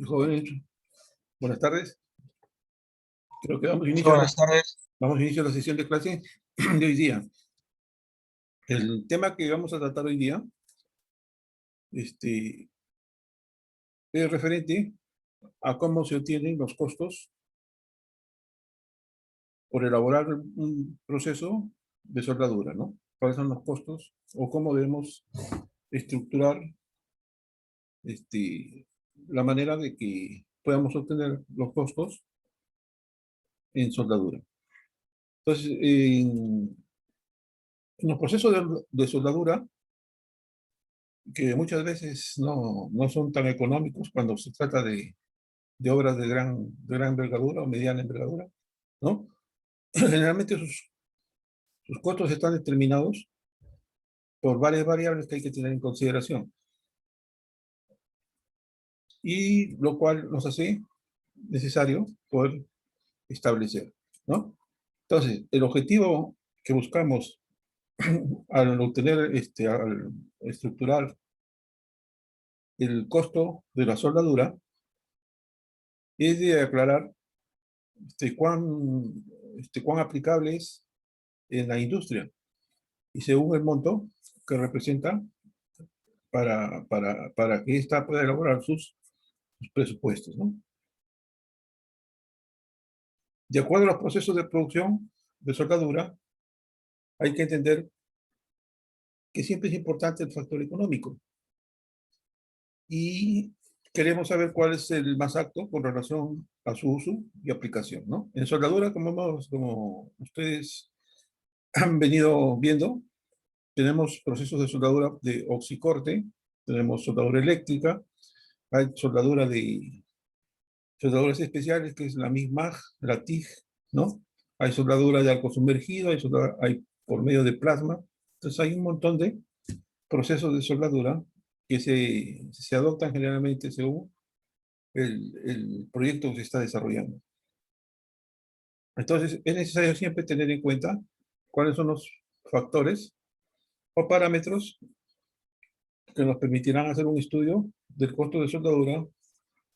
Jóvenes, buenas tardes. Creo que Buenas tardes. vamos a iniciar la sesión de clase de hoy día. El tema que vamos a tratar hoy día es referente a cómo se obtienen los costos por elaborar un proceso de soldadura, ¿no? ¿Cuáles son los costos o cómo debemos estructurar la manera de que podamos obtener los costos en soldadura? Entonces, en los procesos de soldadura, que muchas veces no son tan económicos cuando se trata de obras de gran envergadura o mediana envergadura, ¿no? Generalmente sus costos están determinados por varias variables que hay que tener en consideración, y lo cual nos hace necesario poder establecer, ¿no? Entonces, el objetivo que buscamos al obtener, al estructurar el costo de la soldadura, es de aclarar cuán aplicable es en la industria y según el monto que representa para que ésta pueda elaborar sus presupuestos, ¿no? De acuerdo a los procesos de producción de soldadura, hay que entender que siempre es importante el factor económico y queremos saber cuál es el más apto con relación a su uso y aplicación, ¿no? En soldadura, como ustedes han venido viendo, tenemos procesos de soldadura de oxicorte, tenemos soldadura eléctrica, hay soldaduras especiales, que es la MIG-MAG, la TIG, ¿no? Hay soldadura de arco sumergido, hay por medio de plasma. Entonces hay un montón de procesos de soldadura que se adoptan generalmente según el proyecto que se está desarrollando. Entonces es necesario siempre tener en cuenta cuáles son los factores o parámetros que nos permitirán hacer un estudio del costo de soldadura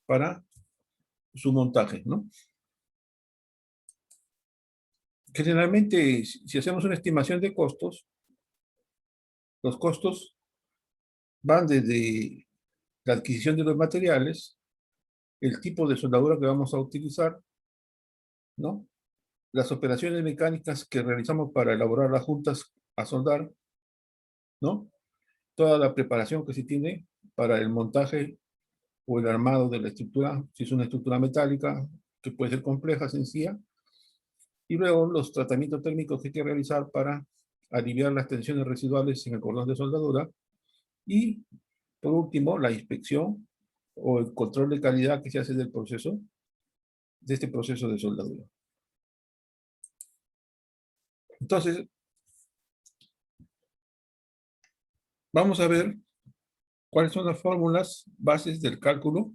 para su montaje, ¿no? Generalmente, si hacemos una estimación de costos, los costos van desde la adquisición de los materiales, el tipo de soldadura que vamos a utilizar, ¿no? Las operaciones mecánicas que realizamos para elaborar las juntas a soldar, ¿no? Toda la preparación que se tiene para el montaje o el armado de la estructura, si es una estructura metálica, que puede ser compleja, sencilla, y luego los tratamientos térmicos que hay que realizar para aliviar las tensiones residuales en el cordón de soldadura, y por último, la inspección o el control de calidad que se hace de este proceso de soldadura. Entonces, vamos a ver cuáles son las fórmulas bases del cálculo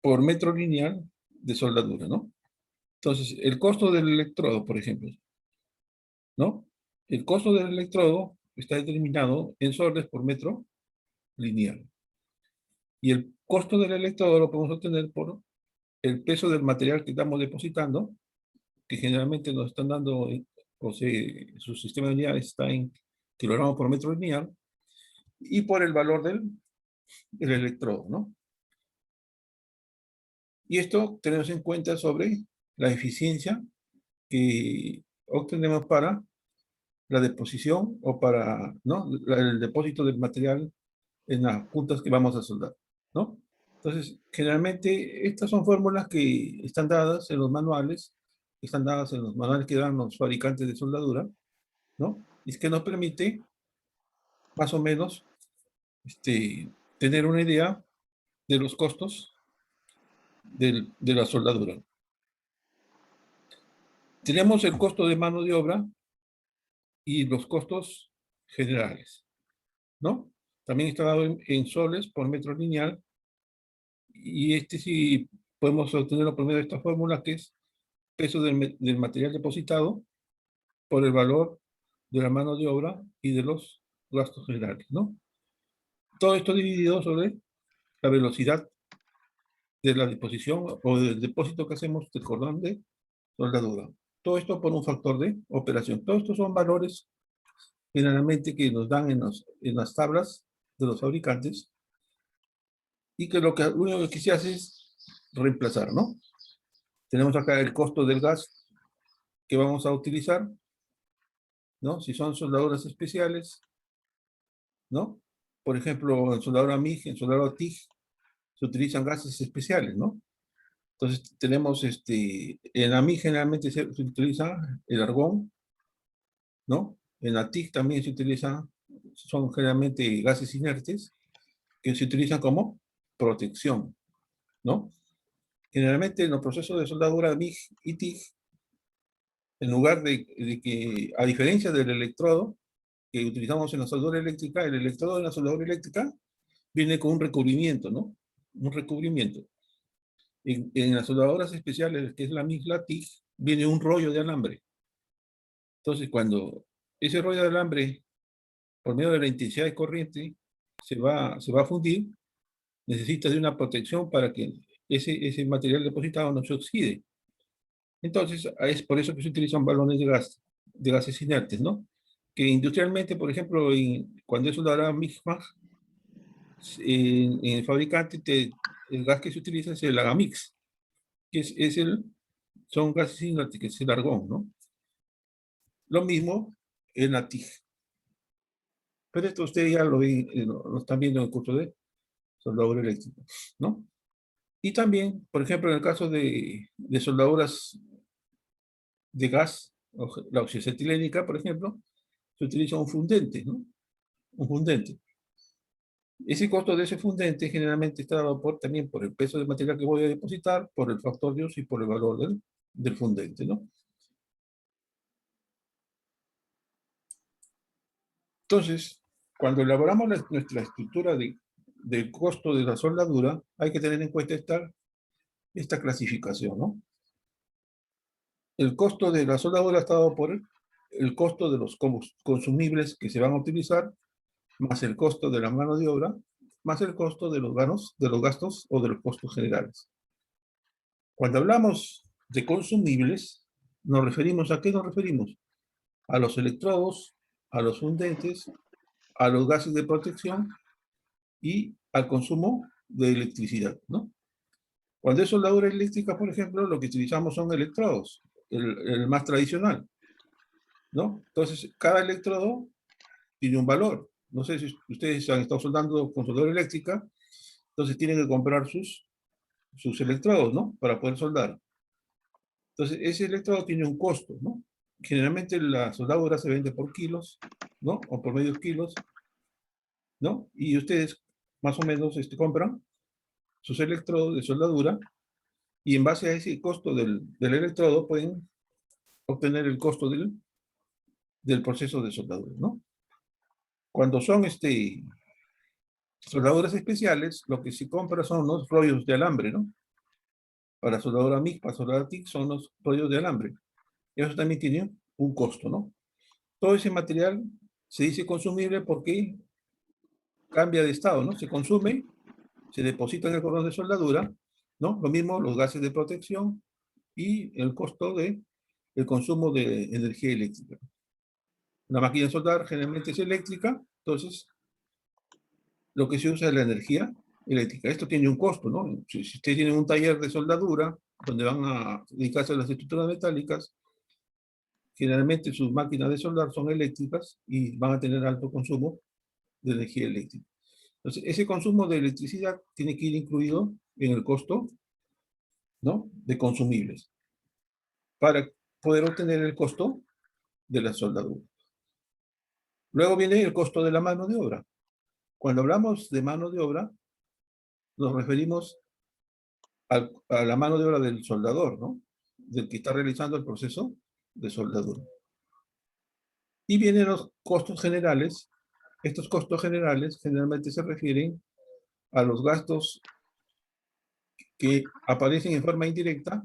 por metro lineal de soldadura, ¿no? Entonces, el costo del electrodo, por ejemplo, ¿no? El costo del electrodo está determinado en soles por metro lineal. Y el costo del electrodo lo podemos obtener por el peso del material que estamos depositando, que generalmente nos están dando, o sea, su sistema de unidades está en kilogramos por metro lineal, y por el valor del electrodo, ¿no? Y esto tenemos en cuenta sobre la eficiencia que obtenemos para la deposición o para, ¿no?, el depósito del material en las puntas que vamos a soldar, ¿no? Entonces, generalmente estas son fórmulas que están dadas en los manuales, que dan los fabricantes de soldadura, ¿no? Y es que nos permite más o menos tener una idea de los costos de la soldadura. Tenemos el costo de mano de obra y los costos generales, ¿no? También está dado en soles por metro lineal, y sí podemos obtenerlo por medio de esta fórmula, que es peso del material depositado por el valor de la mano de obra y de los gastos generales, ¿no? Todo esto dividido sobre la velocidad de la disposición o del depósito que hacemos del cordón de soldadura. Todo esto por un factor de operación. Todos estos son valores generalmente que nos dan en las tablas de los fabricantes y que lo único que se hace es reemplazar, ¿no? Tenemos acá el costo del gas que vamos a utilizar, ¿no? Si son soldaduras especiales, ¿no? Por ejemplo, en soldadura MIG, en soldadura TIG, se utilizan gases especiales, ¿no? Entonces tenemos, en la MIG generalmente se utiliza el argón, ¿no? En la TIG también se utiliza, son generalmente gases inertes que se utilizan como protección, ¿no? Generalmente en los procesos de soldadura MIG y TIG, en lugar de que, a diferencia del electrodo que utilizamos en la soldadura eléctrica, el electrodo en la soldadura eléctrica viene con un recubrimiento, ¿no? Un recubrimiento. En las soldaduras especiales, que es la MIG, la TIG, viene un rollo de alambre. Entonces, cuando ese rollo de alambre, por medio de la intensidad de corriente, se va a fundir, necesita de una protección para que ese material depositado no se oxide. Entonces, es por eso que se utilizan balones de gases inertes, ¿no? Que industrialmente, por ejemplo, cuando es soldadura MIG-MAG, en el fabricante, el gas que se utiliza es el Agamix, que son gases inertes, que es el argón, ¿no? Lo mismo en la TIG. Pero esto ustedes ya lo están viendo en el curso de soldadura eléctrica, ¿no? Y también, por ejemplo, en el caso de soldaduras de gas, la oxiacetilénica, por ejemplo, se utiliza un fundente, ¿no? Un fundente. Ese costo de ese fundente generalmente está dado también por el peso del material que voy a depositar, por el factor Dios y por el valor del fundente, ¿no? Entonces, cuando elaboramos nuestra estructura del costo de la soldadura, hay que tener en cuenta esta clasificación, ¿no? El costo de la soldadura está dado por el costo de los consumibles que se van a utilizar, más el costo de la mano de obra, más el costo de los gastos o de los costos generales. Cuando hablamos de consumibles, ¿a qué nos referimos? A los electrodos, a los fundentes, a los gases de protección y al consumo de electricidad, ¿no? Cuando es soldadura eléctrica, por ejemplo, lo que utilizamos son electrodos, el más tradicional, ¿no? Entonces, cada electrodo tiene un valor. No sé si ustedes han estado soldando con soldadura eléctrica, entonces tienen que comprar sus electrodos, ¿no? Para poder soldar. Entonces, ese electrodo tiene un costo, ¿no? Generalmente la soldadura se vende por kilos, ¿no? O por medios kilos, ¿no? Y ustedes más o menos compran sus electrodos de soldadura y en base a ese costo del electrodo pueden obtener el costo del proceso de soldadura, ¿no? Cuando son soldaduras especiales, lo que se compra son los rollos de alambre, ¿no? Para soldadura MIG, para soldadura TIG, son los rollos de alambre. Eso también tiene un costo, ¿no? Todo ese material se dice consumible porque cambia de estado, ¿no? Se consume, se deposita en el cordón de soldadura, ¿no? Lo mismo los gases de protección y el costo del consumo de energía eléctrica. Una máquina de soldar generalmente es eléctrica, entonces lo que se usa es la energía eléctrica. Esto tiene un costo, ¿no? Si ustedes tienen un taller de soldadura donde van a dedicarse a las estructuras metálicas, generalmente sus máquinas de soldar son eléctricas y van a tener alto consumo de energía eléctrica. Entonces, ese consumo de electricidad tiene que ir incluido en el costo, ¿no? De consumibles para poder obtener el costo de la soldadura. Luego viene el costo de la mano de obra. Cuando hablamos de mano de obra, nos referimos a la mano de obra del soldador, ¿no? Del que está realizando el proceso de soldadura. Y vienen los costos generales. Estos costos generales generalmente se refieren a los gastos que aparecen en forma indirecta,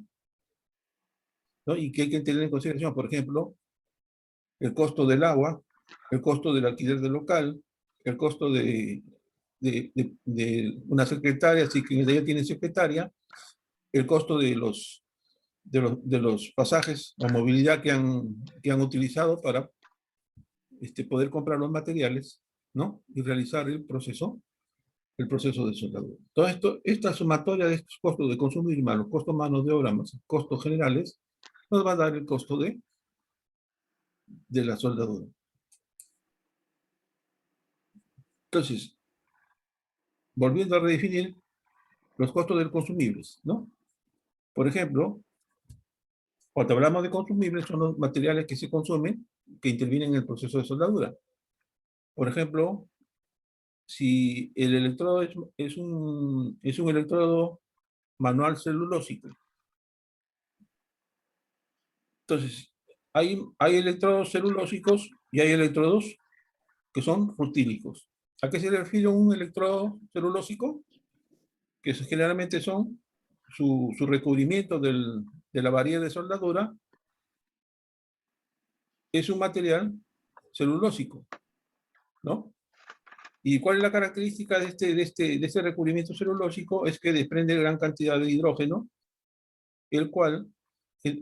¿no? Y que hay que tener en consideración, por ejemplo, el costo del agua, el costo del alquiler del local, el costo de de una secretaria, si que ella tiene secretaria, el costo de los pasajes o movilidad que han utilizado para poder comprar los materiales, ¿no? Y realizar el proceso de soldadura. Todo esto, esta sumatoria de estos costos de consumo mínimo, los costos manos de obra más costos generales, nos va a dar el costo de la soldadura. Entonces, volviendo a redefinir los costos de los consumibles, ¿no? Por ejemplo, cuando hablamos de consumibles, son los materiales que se consumen, que intervienen en el proceso de soldadura. Por ejemplo, si el electrodo es un electrodo manual celulósico, entonces hay electrodos celulósicos y hay electrodos que son rutílicos. ¿A qué se refiere un electrodo celulósico? Que generalmente son su recubrimiento de la varilla de soldadura es un material celulósico, ¿no? ¿Y cuál es la característica de este recubrimiento celulósico? Es que desprende gran cantidad de hidrógeno, el cual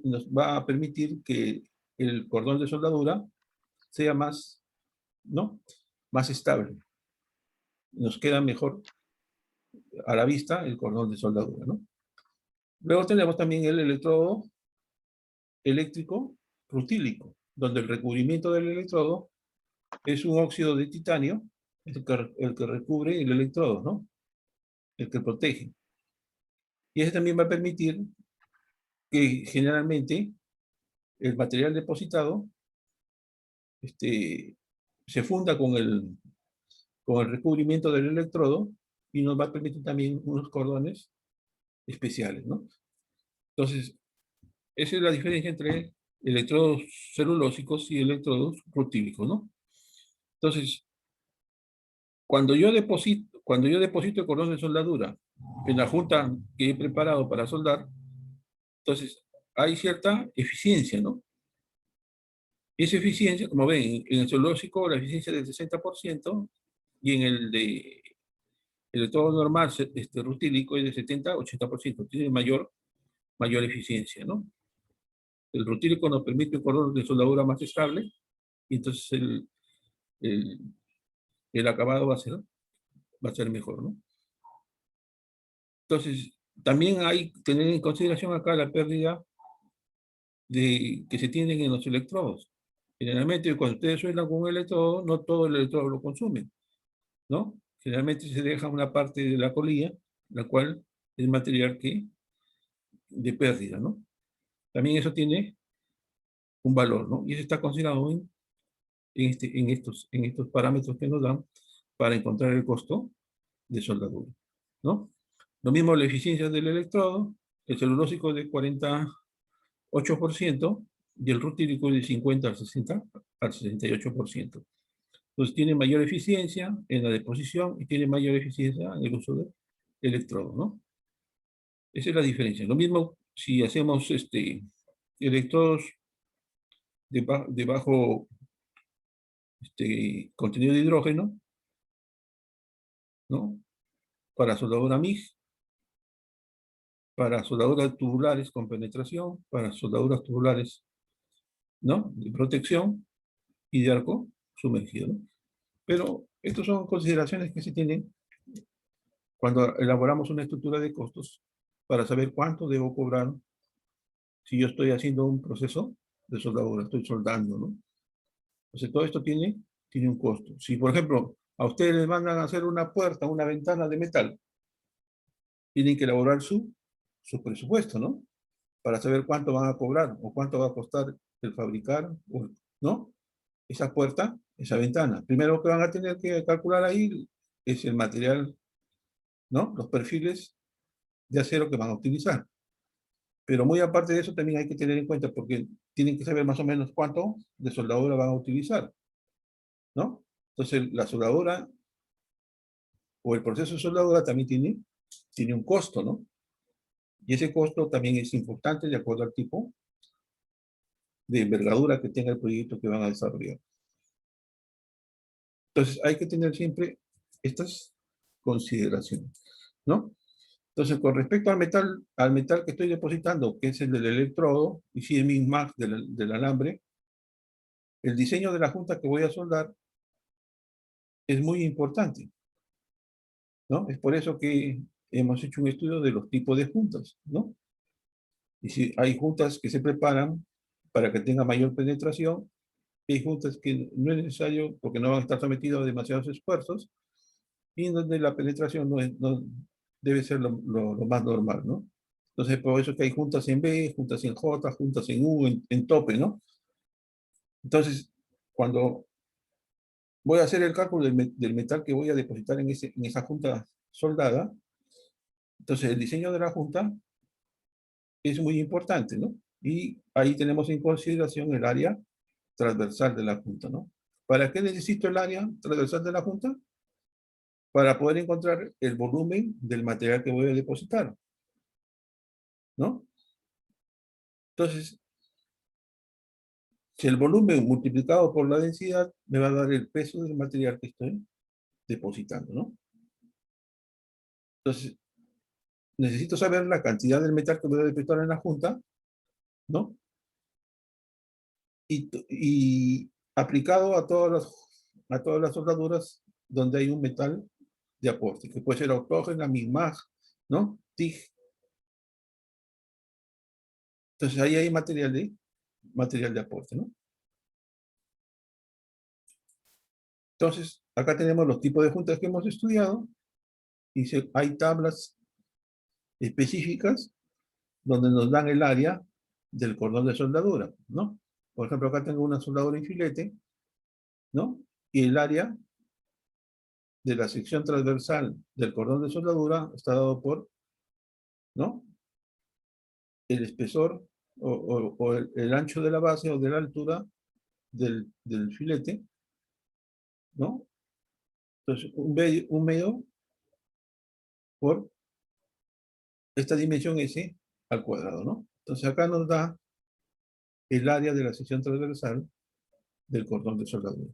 nos va a permitir que el cordón de soldadura sea más, ¿no? Más estable. Nos queda mejor a la vista el cordón de soldadura, ¿no? Luego tenemos también el electrodo eléctrico rutílico, donde el recubrimiento del electrodo es un óxido de titanio, el que recubre el electrodo, ¿no? El que protege. Y ese también va a permitir que generalmente el material depositado se funda con el recubrimiento del electrodo y nos va a permitir también unos cordones especiales, ¿no? Entonces, esa es la diferencia entre electrodos celulósicos y electrodos rutílicos, ¿no? Entonces, cuando yo deposito el cordón de soldadura en la junta que he preparado para soldar, entonces hay cierta eficiencia, ¿no? Esa eficiencia, como ven, en el celulósico la eficiencia es del 60% y en el electrodo normal, rutílico, es de 70-80%. Tiene mayor eficiencia, ¿no? El rutílico nos permite un cordón de soldadura más estable y entonces el, el acabado va a ser mejor, ¿no? Entonces, también hay que tener en consideración acá la pérdida que se tienen en los electrodos. Generalmente, cuando ustedes sueldan con un electrodo, no todo el electrodo lo consumen, ¿no? Generalmente se deja una parte de la colilla, la cual es material de pérdida, ¿no? También eso tiene un valor, ¿no? Y eso está considerado en estos parámetros que nos dan para encontrar el costo de soldadura, ¿no? Lo mismo la eficiencia del electrodo, el celulósico de 48% y el rutílico de 50 al 68%. Entonces tiene mayor eficiencia en la deposición y tiene mayor eficiencia en el uso del electrodo, ¿no? Esa es la diferencia. Lo mismo si hacemos electrodos de bajo contenido de hidrógeno, ¿no? Para soldadura MIG, para soldaduras tubulares con penetración, para soldaduras tubulares, ¿no? De protección y de arco sumergido, ¿no? Pero estas son consideraciones que se tienen cuando elaboramos una estructura de costos para saber cuánto debo cobrar si yo estoy haciendo un proceso de soldadura, estoy soldando, ¿no? Entonces todo esto tiene un costo. Si, por ejemplo, a ustedes les mandan a hacer una puerta, una ventana de metal, tienen que elaborar su presupuesto, ¿no? Para saber cuánto van a cobrar o cuánto va a costar el fabricar, ¿no? Esa puerta, esa ventana. Primero que van a tener que calcular ahí es el material, ¿no? Los perfiles de acero que van a utilizar. Pero muy aparte de eso también hay que tener en cuenta porque tienen que saber más o menos cuánto de soldadura van a utilizar, ¿no? Entonces la soldadura o el proceso de soldadura también tiene un costo, ¿no? Y ese costo también es importante de acuerdo al tipo de envergadura que tenga el proyecto que van a desarrollar. Entonces hay que tener siempre estas consideración, ¿no? Entonces, con respecto al metal que estoy depositando, que es el del electrodo, y si es mi mag del alambre, el diseño de la junta que voy a soldar es muy importante, ¿no? Es por eso que hemos hecho un estudio de los tipos de juntas, ¿no? Y si hay juntas que se preparan para que tenga mayor penetración, hay juntas que no es necesario porque no van a estar sometidos a demasiados esfuerzos y en donde la penetración no debe ser lo más normal, ¿no? Entonces, por eso que hay juntas en B, juntas en J, juntas en U, en tope, ¿no? Entonces, cuando voy a hacer el cálculo del metal que voy a depositar en esa junta soldada, entonces el diseño de la junta es muy importante, ¿no? Y ahí tenemos en consideración el área transversal de la junta, ¿no? ¿Para qué necesito el área transversal de la junta? Para poder encontrar el volumen del material que voy a depositar, ¿no? Entonces, si el volumen multiplicado por la densidad me va a dar el peso del material que estoy depositando, ¿no? Entonces, necesito saber la cantidad del metal que voy a depositar en la junta, ¿no? Y aplicado a todas las soldaduras donde hay un metal de aporte, que puede ser autógena, MIG-MAG, ¿no? TIG. Entonces ahí hay material de aporte, ¿no? Entonces, acá tenemos los tipos de juntas que hemos estudiado, y hay tablas específicas donde nos dan el área del cordón de soldadura, ¿no? Por ejemplo, acá tengo una soldadura en filete, ¿no? Y el área de la sección transversal del cordón de soldadura está dado por, ¿no? El espesor o el ancho de la base o de la altura del filete, ¿no? Entonces, un medio por esta dimensión S al cuadrado, ¿no? Entonces, acá nos da el área de la sección transversal del cordón de soldadura.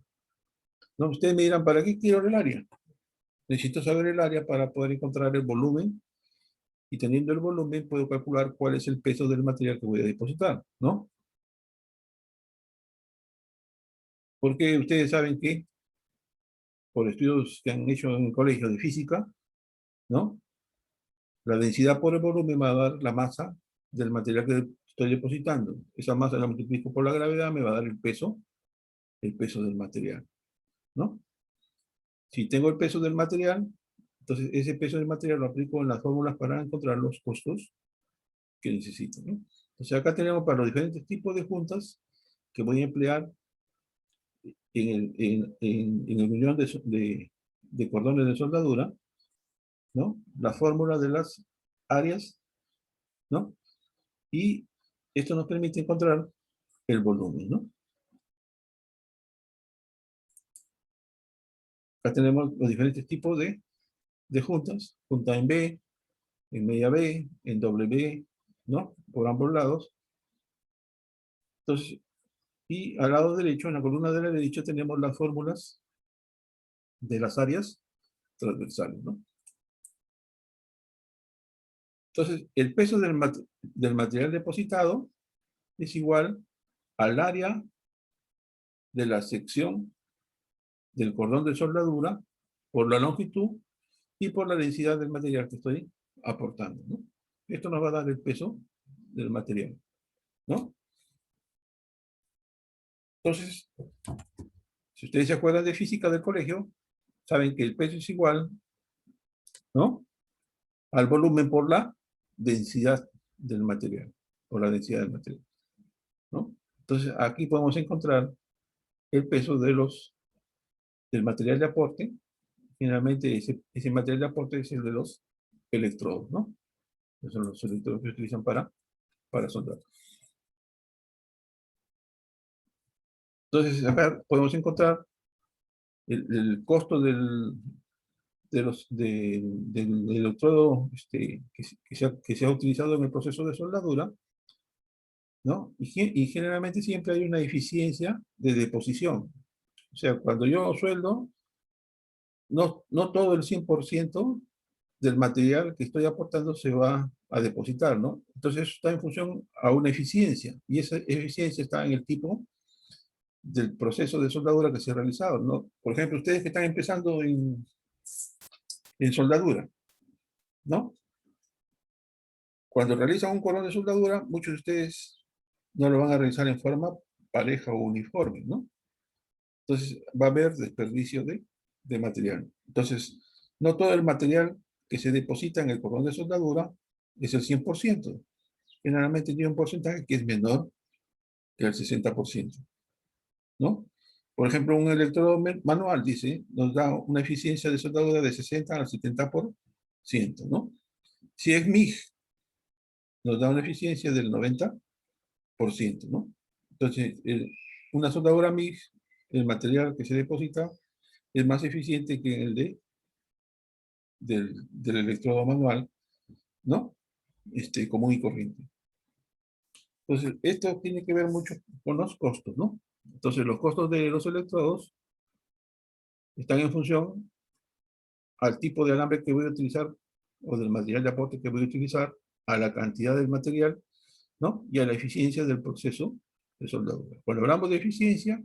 ¿No? Ustedes me dirán, ¿para qué quiero el área? Necesito saber el área para poder encontrar el volumen, y teniendo el volumen puedo calcular cuál es el peso del material que voy a depositar, ¿no? Porque ustedes saben que, por estudios que han hecho en el colegio de física, ¿no? La densidad por el volumen me va a dar la masa del material que estoy depositando. Esa masa la multiplico por la gravedad, me va a dar el peso del material, ¿no? Si tengo el peso del material, entonces ese peso del material lo aplico en las fórmulas para encontrar los costos que necesito, ¿no? Entonces acá tenemos para los diferentes tipos de juntas que voy a emplear en el unión de cordones de soldadura, ¿no? La fórmula de las áreas, ¿no? Y esto nos permite encontrar el volumen, ¿no? Acá tenemos los diferentes tipos de juntas, junta en B, en media B, en doble B, ¿no? Por ambos lados. Entonces, y al lado derecho, en la columna de la derecha, tenemos las fórmulas de las áreas transversales, ¿no? Entonces, el peso del material depositado es igual al área de la sección del cordón de soldadura por la longitud y por la densidad del material que estoy aportando, ¿no? Esto nos va a dar el peso del material, ¿no? Entonces, si ustedes se acuerdan de física del colegio, saben que el peso es igual, ¿no? Al volumen por la densidad del material, por la densidad del material, ¿no? Entonces, aquí podemos encontrar el peso del material de aporte. Generalmente ese material de aporte es el de los electrodos, ¿no? Esos son los electrodos que se utilizan para soldar. Entonces, acá podemos encontrar el costo del electrodo que se ha utilizado en el proceso de soldadura, ¿no? Y generalmente siempre hay una eficiencia de deposición. O sea, cuando yo sueldo, no todo el 100% del material que estoy aportando se va a depositar, ¿no? Entonces eso está en función a una eficiencia, y esa eficiencia está en el tipo del proceso de soldadura que se ha realizado, ¿no? Por ejemplo, ustedes que están empezando en soldadura, ¿no? Cuando realizan un cordón de soldadura, muchos de ustedes no lo van a realizar en forma pareja o uniforme, ¿no? Entonces va a haber desperdicio de material. Entonces, no todo el material que se deposita en el cordón de soldadura es el 100%. Generalmente tiene un porcentaje que es menor que el 60%, ¿no? Por ejemplo, un electrodo manual, dice, nos da una eficiencia de soldadura de 60 al 70%, ¿no? Si es MIG, nos da una eficiencia del 90%, ¿no? Entonces, una soldadura MIG, el material que se deposita, es más eficiente que el del electrodo manual, ¿no? Común y corriente. Entonces, esto tiene que ver mucho con los costos, ¿no? Entonces, los costos de los electrodos están en función al tipo de alambre que voy a utilizar o del material de aporte que voy a utilizar, a la cantidad del material, ¿no? Y a la eficiencia del proceso de soldadura. Cuando hablamos de eficiencia,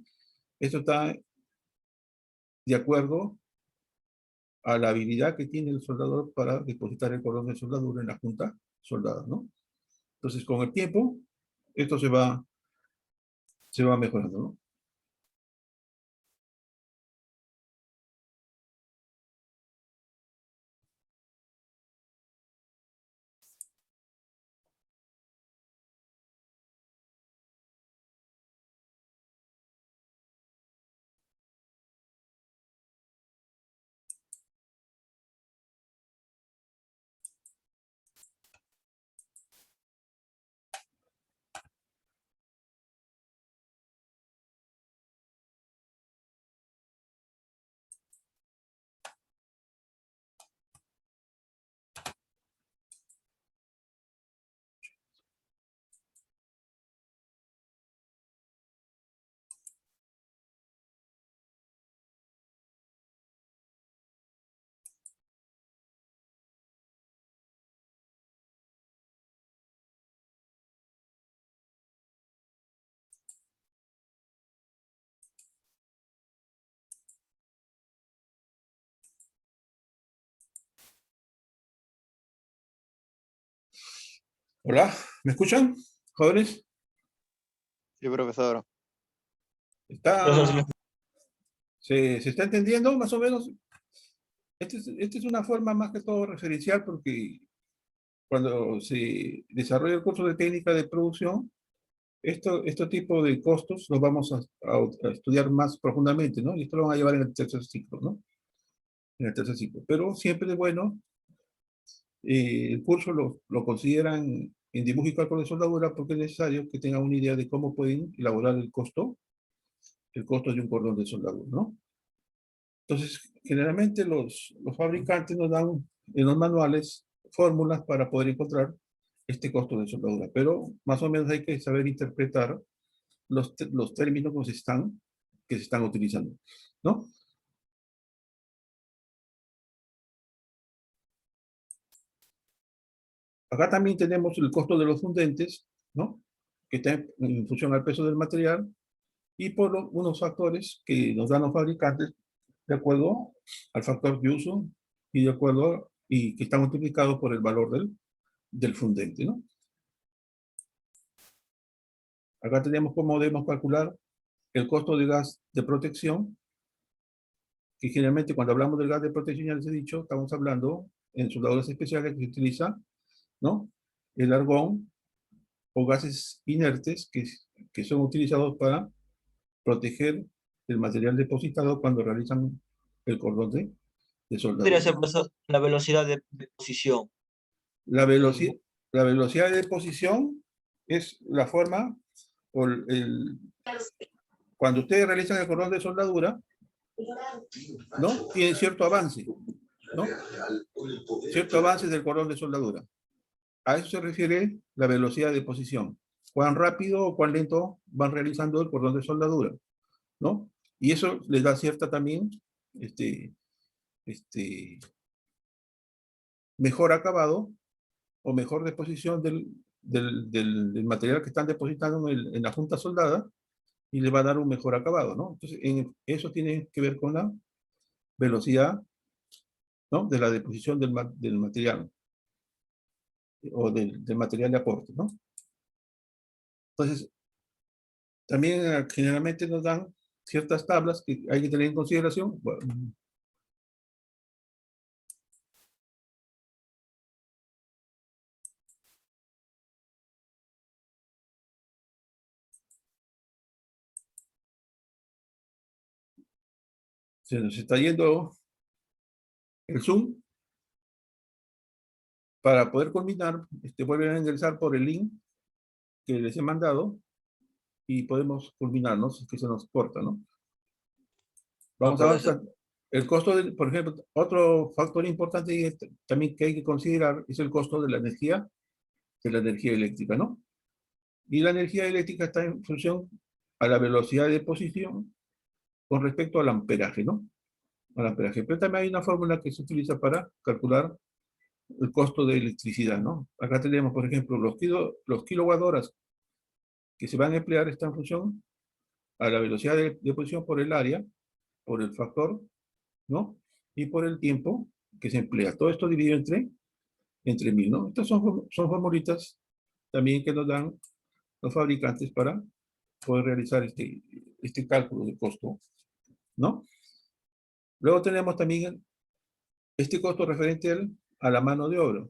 esto está de acuerdo a la habilidad que tiene el soldador para depositar el cordón de soldadura en la junta soldada, ¿no? Entonces, con el tiempo, esto se va mejorando, ¿no? Hola, ¿me escuchan, jóvenes? Sí, profesor. ¿Está, se está entendiendo más o menos? Esta es una forma más que todo referencial porque cuando se desarrolla el curso de técnica de producción, este tipo de costos los vamos a estudiar más profundamente, ¿no? Y esto lo van a llevar en el tercer ciclo, ¿no? En el tercer ciclo. Pero siempre es bueno, el curso lo consideran en dibujo y cálculo de soldadura porque es necesario que tengan una idea de cómo pueden elaborar el costo de un cordón de soldadura, ¿no? Entonces, generalmente los fabricantes nos dan en los manuales fórmulas para poder encontrar este costo de soldadura, pero más o menos hay que saber interpretar los términos que se están utilizando, ¿no? Acá también tenemos el costo de los fundentes, ¿no? Que está en función al peso del material y por unos factores que nos dan los fabricantes de acuerdo al factor de uso y de acuerdo y que están multiplicados por el valor del fundente, ¿no? Acá tenemos cómo debemos calcular el costo de gas de protección, que generalmente cuando hablamos del gas de protección, ya les he dicho, estamos hablando en soldaduras especiales que se utiliza, ¿no? El argón o gases inertes que son utilizados para proteger el material depositado cuando realizan el cordón de Podría soldadura. ser, profesor, la velocidad de posición. La, la velocidad de deposición es la forma, o cuando ustedes realizan el cordón de soldadura, ¿no? Tienen cierto avance, ¿no? Cierto avance del cordón de soldadura. A eso se refiere la velocidad de posición. Cuán rápido o cuán lento van realizando el cordón de soldadura, ¿no? Y eso les da cierta también mejor acabado o mejor deposición del material que están depositando en la junta soldada, y le va a dar un mejor acabado, ¿no? Entonces, eso tiene que ver con la velocidad, ¿no?, de la deposición del material o del material de aporte, ¿no? Entonces, también generalmente nos dan ciertas tablas que hay que tener en consideración. Bueno, se nos está yendo el Zoom. Para poder culminar, vuelven a ingresar por el link que les he mandado y podemos culminarnos, que se nos corta, ¿no? Vamos a avanzar. El costo, por ejemplo, otro factor importante también que hay que considerar es el costo de la energía eléctrica, ¿no? Y la energía eléctrica está en función a la velocidad de deposición con respecto al amperaje, ¿no? Al amperaje. Pero también hay una fórmula que se utiliza para calcular el costo de electricidad, ¿no? Acá tenemos, por ejemplo, los kilowatt horas que se van a emplear están en función a la velocidad de deposición por el área, por el factor, ¿no? Y por el tiempo que se emplea. Todo esto dividido entre 1000, ¿no? Estas son formulitas también que nos dan los fabricantes para poder realizar este cálculo de costo, ¿no? Luego tenemos también este costo referente a la mano de obra.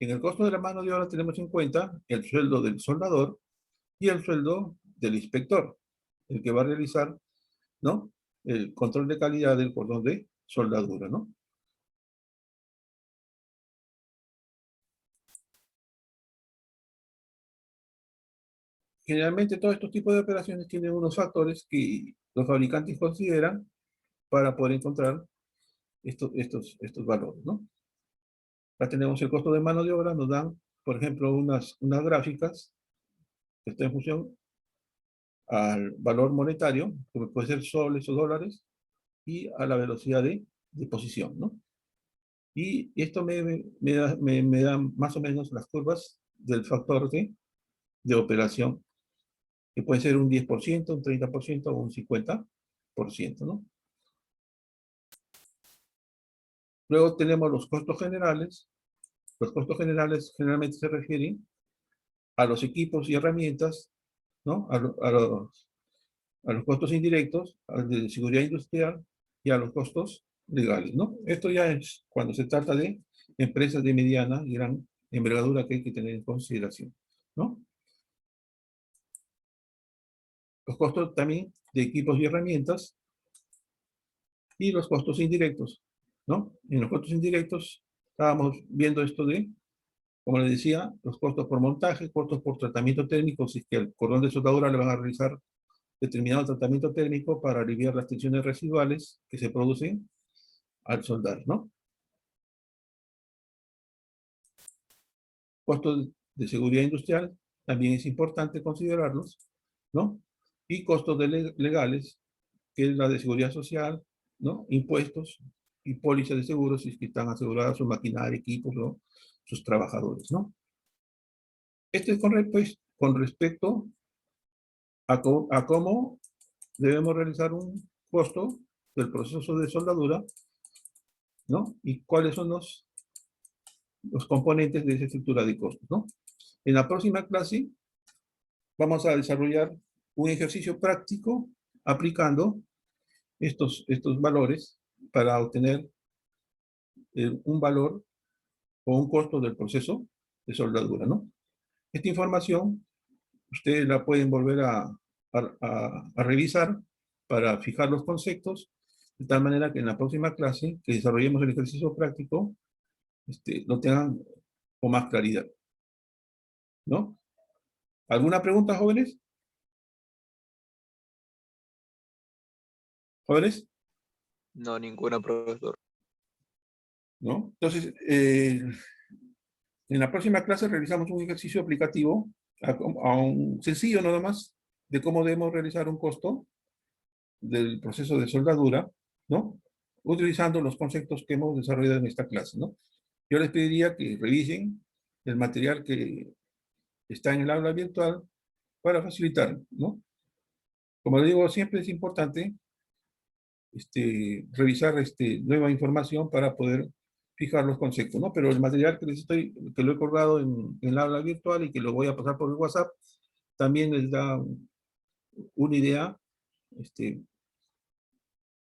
En el costo de la mano de obra tenemos en cuenta el sueldo del soldador y el sueldo del inspector, el que va a realizar, ¿no?, el control de calidad del cordón de soldadura, ¿no? Generalmente todos estos tipos de operaciones tienen unos factores que los fabricantes consideran para poder encontrar estos valores, ¿no? Acá tenemos el costo de mano de obra, nos dan, por ejemplo, unas gráficas que están en función al valor monetario, como puede ser soles o dólares, y a la velocidad de deposición, ¿no? Y esto me da más o menos las curvas del factor de operación, que puede ser un 10%, un 30% o un 50%, ¿no? Luego tenemos los costos generales. Los costos generales generalmente se refieren a los equipos y herramientas, ¿no? A los costos indirectos, al de seguridad industrial y a los costos legales, ¿no? Esto ya es cuando se trata de empresas de mediana y gran envergadura que hay que tener en consideración, ¿no? Los costos también de equipos y herramientas y los costos indirectos, ¿no? En los costos indirectos estábamos viendo esto de, como les decía, los costos por montaje, costos por tratamiento térmico, si es que al cordón de soldadura le van a realizar determinado tratamiento térmico para aliviar las tensiones residuales que se producen al soldar, ¿no? Costos de seguridad industrial, también es importante considerarlos, ¿no? Y costos legales, que es la de seguridad social, ¿no? Impuestos y pólizas de seguros, si es que están aseguradas su maquinaria, equipos, ¿no?, sus trabajadores, ¿no? Este es con respecto a cómo debemos realizar un costo del proceso de soldadura, ¿no? Y cuáles son los componentes de esa estructura de costos, ¿no? En la próxima clase vamos a desarrollar un ejercicio práctico aplicando estos valores para obtener un valor o un costo del proceso de soldadura, ¿no? Esta información ustedes la pueden volver a revisar para fijar los conceptos, de tal manera que en la próxima clase que desarrollemos el ejercicio práctico, lo tengan con más claridad, ¿no? ¿Alguna pregunta, jóvenes? ¿Jóvenes? No, ninguna, profesor. ¿No? Entonces, en la próxima clase realizamos un ejercicio aplicativo a un sencillo nada más de cómo debemos realizar un costo del proceso de soldadura, ¿no? utilizando los conceptos que hemos desarrollado en esta clase, ¿no? Yo les pediría que revisen el material que está en el aula virtual para facilitar, ¿no? Como les digo, siempre es importante revisar nueva información para poder fijar los conceptos, ¿no? Pero el material que lo he colgado en el aula virtual y que lo voy a pasar por el WhatsApp, también les da una idea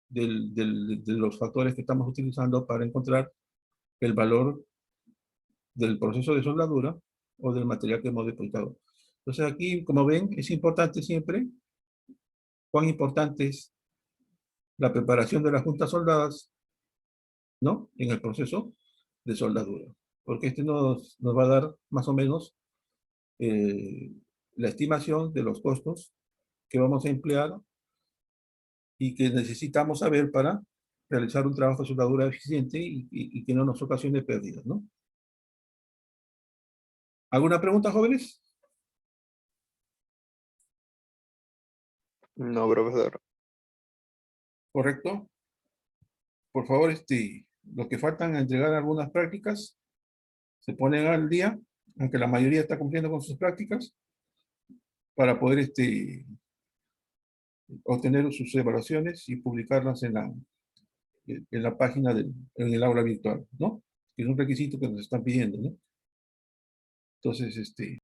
de los factores que estamos utilizando para encontrar el valor del proceso de soldadura o del material que hemos depositado. Entonces aquí, como ven, es importante siempre cuán importante es la preparación de las juntas soldadas, ¿no? En el proceso de soldadura. Porque nos va a dar más o menos la estimación de los costos que vamos a emplear y que necesitamos saber para realizar un trabajo de soldadura eficiente y que no nos ocasione pérdidas, ¿no? ¿Alguna pregunta, jóvenes? No, profesor. ¿Correcto? Por favor, los que faltan a entregar algunas prácticas se ponen al día, aunque la mayoría está cumpliendo con sus prácticas, para poder obtener sus evaluaciones y publicarlas en la página en el aula virtual, ¿no? Que es un requisito que nos están pidiendo, ¿no? Entonces,